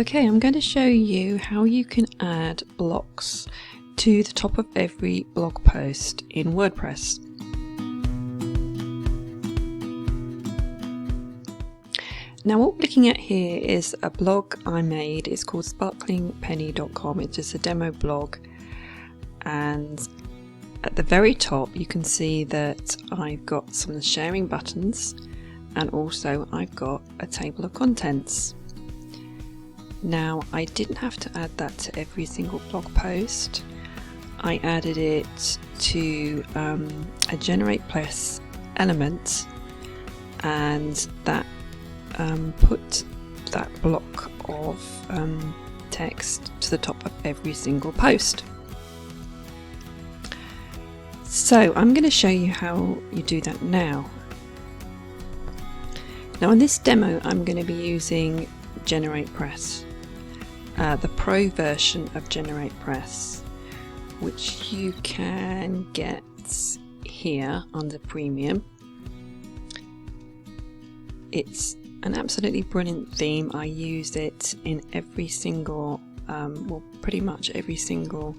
Okay, I'm going to show you how you can add blocks to the top of every blog post in WordPress. Now what we're looking at here is a blog I made. It's called sparklingpenny.com. It's just a demo blog, and at the very top you can see that I've got some sharing buttons, and also I've got a table of contents. Now I didn't have to add that to every single blog post. I added it to a GeneratePress element, and that put that block of text to the top of every single post. So I'm going to show you how you do that now. Now in this demo I'm going to be using GeneratePress, the Pro version of GeneratePress, which you can get here under Premium. It's an absolutely brilliant theme. I use it in every single, well, pretty much every single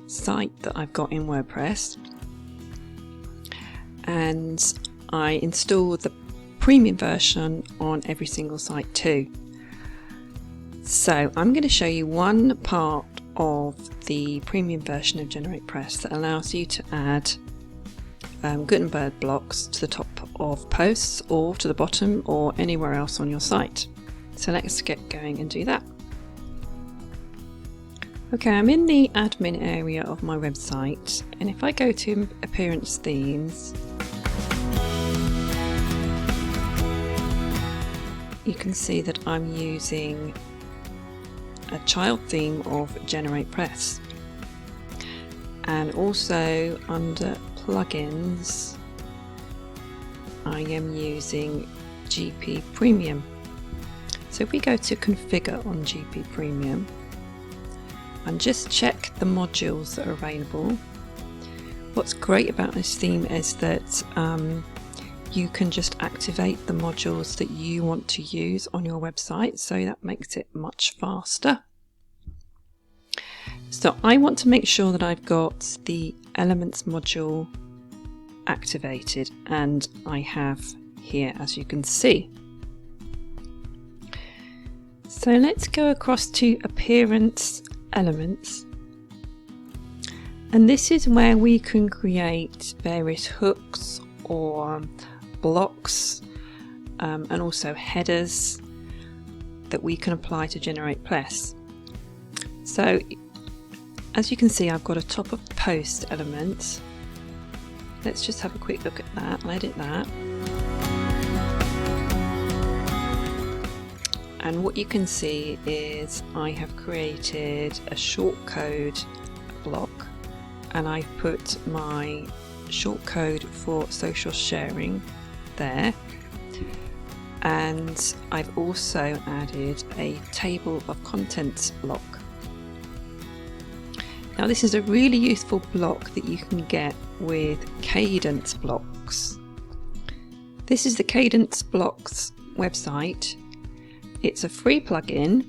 site that I've got in WordPress, and I install the Premium version on every single site too. So I'm going to show you one part of the Premium version of GeneratePress that allows you to add Gutenberg blocks to the top of posts, or to the bottom, or anywhere else on your site. So let's get going and do that. Okay, I'm in the admin area of my website, and if I go to Appearance Themes, you can see that I'm using a child theme of GeneratePress, and also under plugins I am using GP Premium. So if we go to configure on GP Premium and just check the modules that are available, what's great about this theme is that you can just activate the modules that you want to use on your website, so that makes it much faster. So I want to make sure that I've got the Elements module activated, and I have here, as you can see. So let's go across to Appearance Elements, and this is where we can create various hooks or blocks, and also headers that we can apply to GeneratePress. So as you can see, I've got a top of post element. Let's just have a quick look at that and edit that. And what you can see is I have created a shortcode block, and I've put my shortcode for social sharing there, and I've also added a table of contents block. Now this is a really useful block that you can get with Cadence Blocks. This is the Cadence Blocks website. It's a free plugin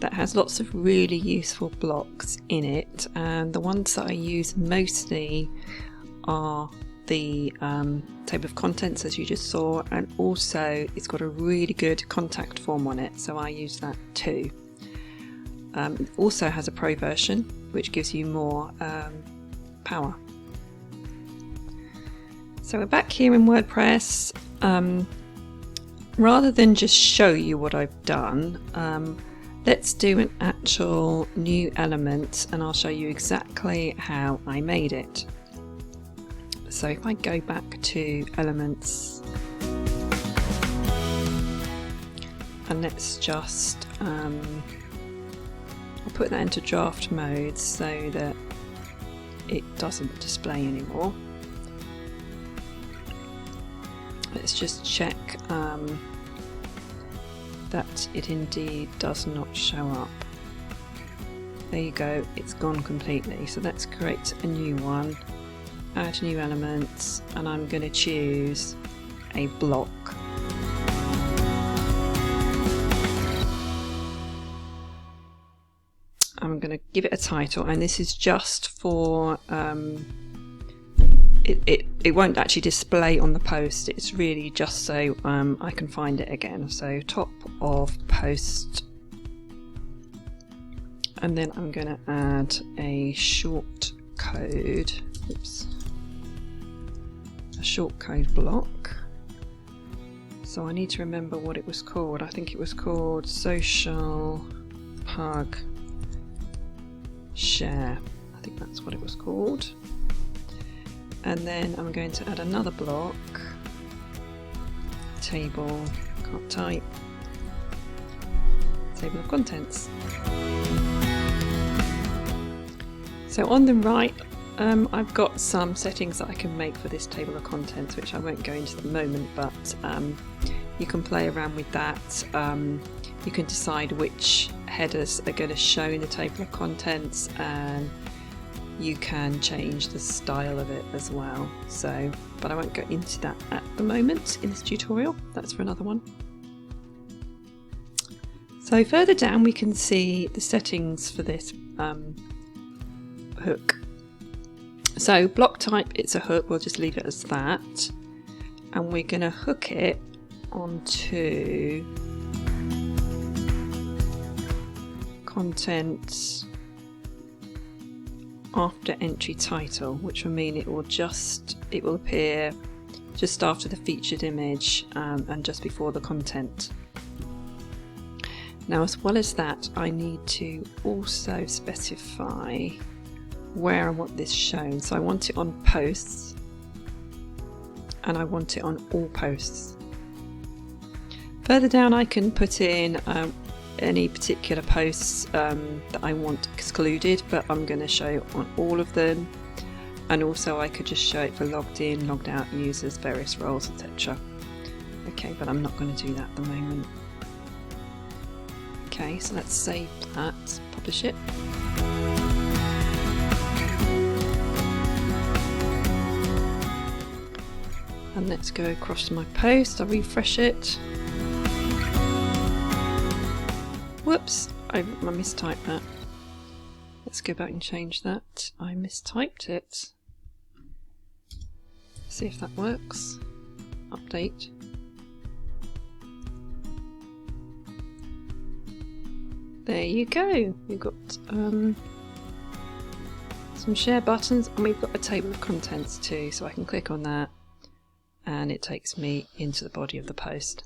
that has lots of really useful blocks in it, and the ones that I use mostly are the table of contents, as you just saw, and also it's got a really good contact form on it, so I use that too. It also has a Pro version which gives you more power. So we're back here in WordPress. Rather than just show you what I've done, let's do an actual new element, and I'll show you exactly how I made it. So if I go back to Elements, and let's just I'll put that into draft mode so that it doesn't display anymore. Let's just check that it indeed does not show up. There you go, it's gone completely. So let's create a new one, add new elements, and I'm going to choose a block. I'm going to give it a title, and this is just for it won't actually display on the post. It's really just so I can find it again. So top of post, and then I'm going to add a short code. Oops. A short code block. So I need to remember what it was called. I think it was called social hug share. I think that's what it was called. And then I'm going to add another block, table, can't type, table of contents. So on the right, I've got some settings that I can make for this table of contents, which I won't go into at the moment, but you can play around with that. You can decide which headers are going to show in the table of contents, and you can change the style of it as well. So, but I won't go into that at the moment in this tutorial. That's for another one. So further down we can see the settings for this hook. So block type, it's a hook, we'll just leave it as that, and we're going to hook it onto content after entry title, which will mean it will appear just after the featured image and just before the content. Now, as well as that, I need to also specify where I want this shown. So I want it on posts, and I want it on all posts. Further down I can put in any particular posts that I want excluded, but I'm going to show it on all of them, and also I could just show it for logged in, logged out users, various roles, etc. Okay, but I'm not going to do that at the moment. Okay, so let's save that, publish it. And let's go across to my post. I'll refresh it. Whoops, I mistyped that. Let's go back and change that. I mistyped it. See if that works. Update. There you go. We've got some share buttons, and we've got a table of contents too, so I can click on that and it takes me into the body of the post.